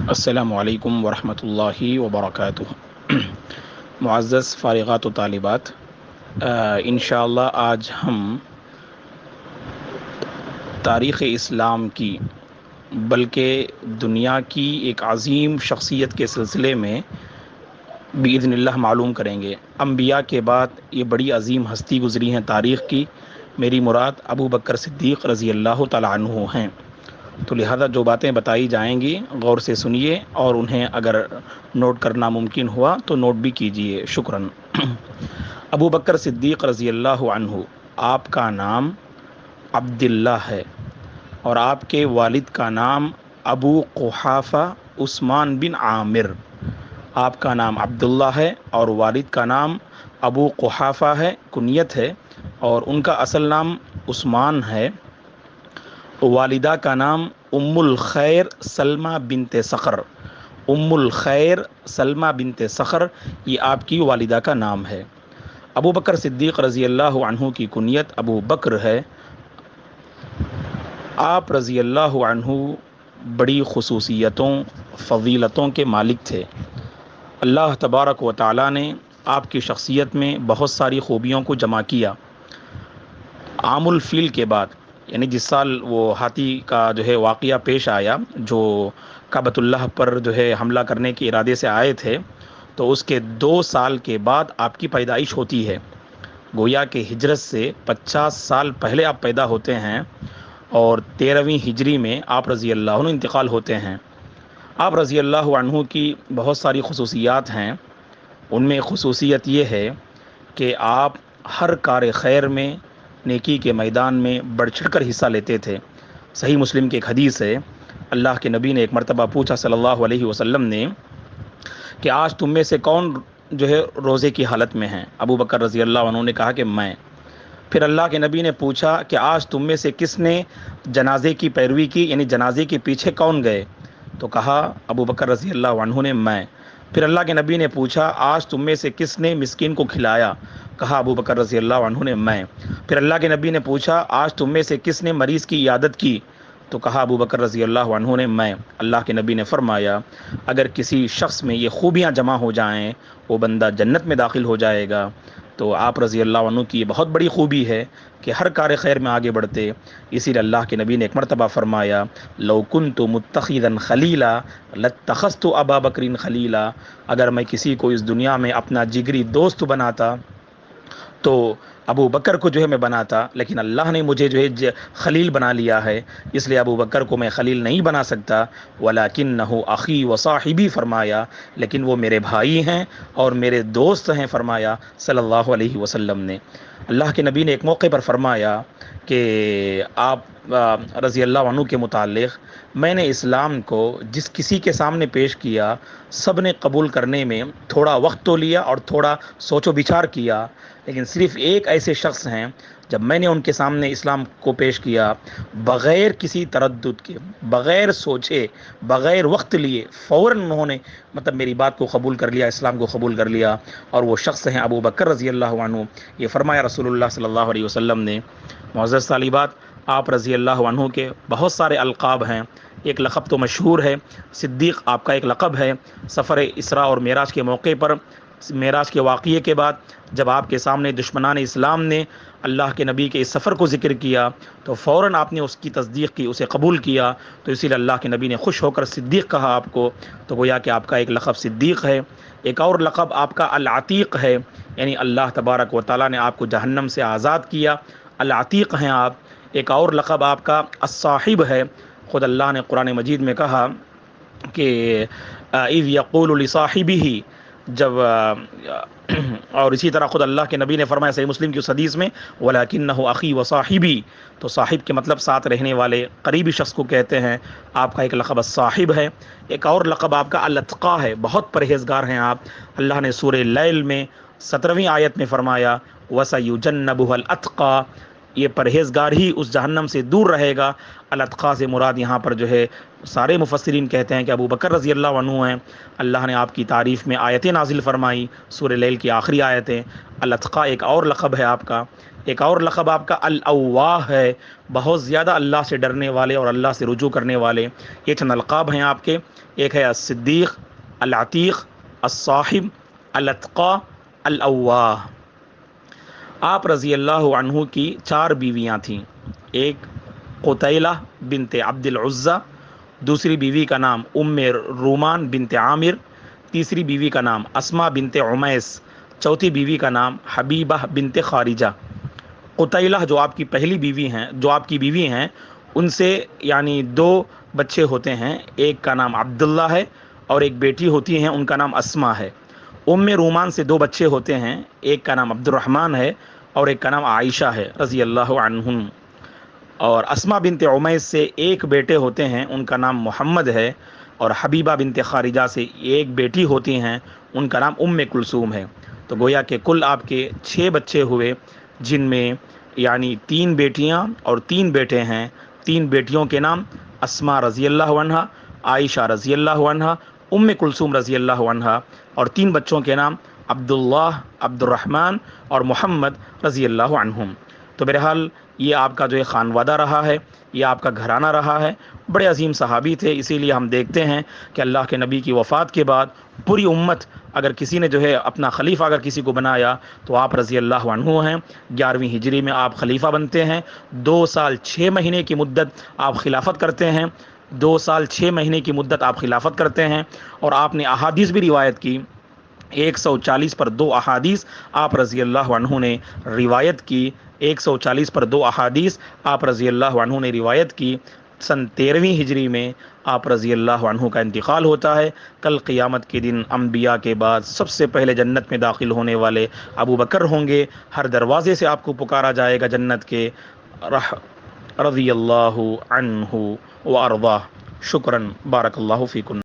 السلام علیکم ورحمۃ اللہ وبرکاتہ۔ معزز فارغات و طالبات، انشاءاللہ آج ہم تاریخ اسلام کی بلکہ دنیا کی ایک عظیم شخصیت کے سلسلے میں باذن اللہ معلوم کریں گے۔ انبیاء کے بعد یہ بڑی عظیم ہستی گزری ہیں تاریخ کی، میری مراد ابو بکر صدیق رضی اللہ تعالیٰ عنہ ہیں۔ تو لہذا جو باتیں بتائی جائیں گی غور سے سنیے، اور انہیں اگر نوٹ کرنا ممکن ہوا تو نوٹ بھی کیجیے، شکراً۔ ابو بکر صدیق رضی اللہ عنہ، آپ کا نام عبداللہ ہے اور آپ کے والد کا نام ابو قحافہ عثمان بن عامر۔ آپ کا نام عبداللہ ہے اور والد کا نام ابو قحافہ ہے، کنیت ہے، اور ان کا اصل نام عثمان ہے۔ والدہ کا نام ام الخیر سلمہ بنت صخر۔ ام الخیر سلمہ بنت صخر، یہ آپ کی والدہ کا نام ہے۔ ابو بکر صدیق رضی اللہ عنہ کی کنیت ابو بکر ہے۔ آپ رضی اللہ عنہ بڑی خصوصیتوں، فضیلتوں کے مالک تھے۔ اللہ تبارک و تعالیٰ نے آپ کی شخصیت میں بہت ساری خوبیوں کو جمع کیا۔ عام الفیل کے بعد، یعنی جس سال وہ ہاتھی کا واقعہ پیش آیا، جو کعبۃ اللہ پر حملہ کرنے کے ارادے سے آئے تھے، تو اس کے 2 سال کے بعد آپ کی پیدائش ہوتی ہے۔ گویا کہ ہجرت سے 50 سال پہلے آپ پیدا ہوتے ہیں، اور 13ویں ہجری میں آپ رضی اللہ عنہ انتقال ہوتے ہیں۔ آپ رضی اللہ عنہ کی بہت ساری خصوصیات ہیں۔ ان میں خصوصیت یہ ہے کہ آپ ہر کار خیر میں، نیکی کے میدان میں بڑھ چڑھ کر حصہ لیتے تھے۔ صحیح مسلم کی ایک حدیث ہے، اللہ کے نبی نے ایک مرتبہ پوچھا صلی اللہ علیہ وسلم نے کہ آج تم میں سے کون روزے کی حالت میں ہیں؟ ابو بکر رضی اللہ عنہ نے کہا کہ میں۔ پھر اللہ کے نبی نے پوچھا کہ آج تم میں سے کس نے جنازے کی پیروی کی، یعنی جنازے کے پیچھے کون گئے؟ تو کہا ابو بکر رضی اللہ عنہ نے میں۔ پھر اللہ کے نبی نے پوچھا آج تم میں سے کس نے مسکین کو کھلایا؟ کہا ابو بکر رضی اللہ عنہ نے میں۔ پھر اللہ کے نبی نے پوچھا آج تم میں سے کس نے مریض کی عیادت کی؟ تو کہا ابو بکر رضی اللہ عنہ نے میں۔ اللہ کے نبی نے فرمایا اگر کسی شخص میں یہ خوبیاں جمع ہو جائیں وہ بندہ جنت میں داخل ہو جائے گا۔ تو آپ رضی اللہ عنہ کی یہ بہت بڑی خوبی ہے کہ ہر کار خیر میں آگے بڑھتے۔ اسی لیے اللہ کے نبی نے ایک مرتبہ فرمایا لو کنت متخذا خلیلا لاتخذت ابا بکر خلیلا، اگر میں کسی کو اس دنیا میں اپنا جگری دوست بناتا تو ابو بکر کو میں بناتا، لیکن اللہ نے مجھے خلیل بنا لیا ہے، اس لیے ابو بکر کو میں خلیل نہیں بنا سکتا۔ وَلَكِنَّهُ أَخِي وَصَاحِبِي، فرمایا لیکن وہ میرے بھائی ہیں اور میرے دوست ہیں، فرمایا صلی اللہ علیہ وسلم نے۔ اللہ کے نبی نے ایک موقع پر فرمایا کہ آپ رضی اللہ عنہ کے متعلق، میں نے اسلام کو جس کسی کے سامنے پیش کیا سب نے قبول کرنے میں تھوڑا وقت تو لیا اور تھوڑا سوچ و بچار کیا، لیکن صرف ایک ایسے شخص ہیں جب میں نے ان کے سامنے اسلام کو پیش کیا بغیر کسی تردد کے، بغیر سوچے، بغیر وقت لیے، فوراً انہوں نے میری بات کو قبول کر لیا، اسلام کو قبول کر لیا، اور وہ شخص ہیں ابو بکر رضی اللہ عنہ۔ یہ فرمایا رسول اللہ صلی اللہ علیہ وسلم نے۔ معزز طالبات، آپ رضی اللہ عنہ کے بہت سارے القاب ہیں۔ ایک لقب تو مشہور ہے، صدیق آپ کا ایک لقب ہے۔ سفر اسراء اور معراج کے موقع پر، معراج کے واقعے کے بعد جب آپ کے سامنے دشمنان اسلام نے اللہ کے نبی کے اس سفر کو ذکر کیا تو فوراً آپ نے اس کی تصدیق کی، اسے قبول کیا، تو اسی لیے اللہ کے نبی نے خوش ہو کر صدیق کہا آپ کو۔ تو گویا کہ آپ کا ایک لقب صدیق ہے۔ ایک اور لقب آپ کا العتیق ہے، یعنی اللہ تبارک و تعالیٰ نے آپ کو جہنم سے آزاد کیا، العتیق ہیں آپ۔ ایک اور لقب آپ کا الصاحب ہے۔ خود اللہ نے قرآن مجید میں کہا کہ اذ یقول لصاحبہ، جب اور اسی طرح خود اللہ کے نبی نے فرمایا صحیح مسلم کی اس حدیث میں وَلَكِنَّهُ أَخِي وَصَاحِبِي، تو صاحب کے مطلب ساتھ رہنے والے، قریبی شخص کو کہتے ہیں۔ آپ کا ایک لقب الصاحب ہے۔ ایک اور لقب آپ کا الاتقا ہے، بہت پرہیزگار ہیں آپ۔ اللہ نے سورہ لیل میں 17ویں آیت میں فرمایا وَسَيُجَنَّبُهَا الْأَتْقَى، یہ پرہیزگار ہی اس جہنم سے دور رہے گا۔ الاتقا سے مراد یہاں پر سارے مفسرین کہتے ہیں کہ ابو بکر رضی اللہ عنہ ہیں۔ اللہ نے آپ کی تعریف میں آیتیں نازل فرمائی، سورہ لیل کی آخری آیتیں۔ الاتقا ایک اور لقب ہے آپ کا۔ ایک اور لقب آپ کا الاواہ ہے، بہت زیادہ اللہ سے ڈرنے والے اور اللہ سے رجوع کرنے والے۔ یہ چند القاب ہیں آپ کے، ایک ہے الصدیق، العتیق، الصاحب، الاتقا، الاواہ۔ آپ رضی اللہ عنہ کی 4 بیویاں تھیں، ایک قتیلہ بنت عبد العزہ، دوسری بیوی کا نام ام رومان بنت عامر، تیسری بیوی کا نام اسما بنت عمیس، چوتھی بیوی کا نام حبیبہ بنت خارجہ۔ قتیلہ جو آپ کی پہلی بیوی ہیں، جو آپ کی بیوی ہیں، ان سے یعنی 2 بچے ہوتے ہیں، ایک کا نام عبداللہ ہے اور ایک بیٹی ہوتی ہیں، ان کا نام اسما ہے۔ ام رومان سے 2 بچے ہوتے ہیں، ایک کا نام عبد الرحمن ہے اور ایک کا نام عائشہ ہے رضی اللہ عنہم۔ اور اسما بنت عمیس سے 1 بیٹے ہوتے ہیں، ان کا نام محمد ہے، اور حبیبہ بنت خارجہ سے 1 بیٹی ہوتی ہیں، ان کا نام ام کلثوم ہے۔ تو گویا کہ کل آپ کے 6 بچے ہوئے، جن میں یعنی 3 بیٹیاں اور 3 بیٹے ہیں۔ 3 بیٹیوں کے نام اسما رضی اللہ عنہا، عائشہ رضی اللہ عنہا، ام کلثوم رضی اللہ عنہا، اور 3 بچوں کے نام عبداللہ، عبد الرحمن اور محمد رضی اللہ عنہم۔ تو بہرحال یہ آپ کا جو ہے خانوادہ رہا ہے، یہ آپ کا گھرانہ رہا ہے۔ بڑے عظیم صحابی تھے، اسی لیے ہم دیکھتے ہیں کہ اللہ کے نبی کی وفات کے بعد پوری امت، اگر کسی نے جو ہے اپنا خلیفہ اگر کسی کو بنایا تو آپ رضی اللہ عنہ ہیں۔ 11ویں ہجری میں آپ خلیفہ بنتے ہیں، 2 سال 6 مہینے کی مدت آپ خلافت کرتے ہیں، 2 سال 6 مہینے کی مدت آپ خلافت کرتے ہیں، اور آپ نے احادیث بھی روایت کی، 140 پر 2 احادیث آپ رضی اللہ عنہ نے روایت کی، 140 پر 2 احادیث آپ رضی اللہ عنہ نے روایت کی۔ سن 13ویں ہجری میں آپ رضی اللہ عنہ کا انتقال ہوتا ہے۔ کل قیامت کے دن انبیاء کے بعد سب سے پہلے جنت میں داخل ہونے والے ابو بکر ہوں گے، ہر دروازے سے آپ کو پکارا جائے گا جنت کے، رضی اللہ عنہ وارضاہ۔ شکراً، بارک اللہ فیکم۔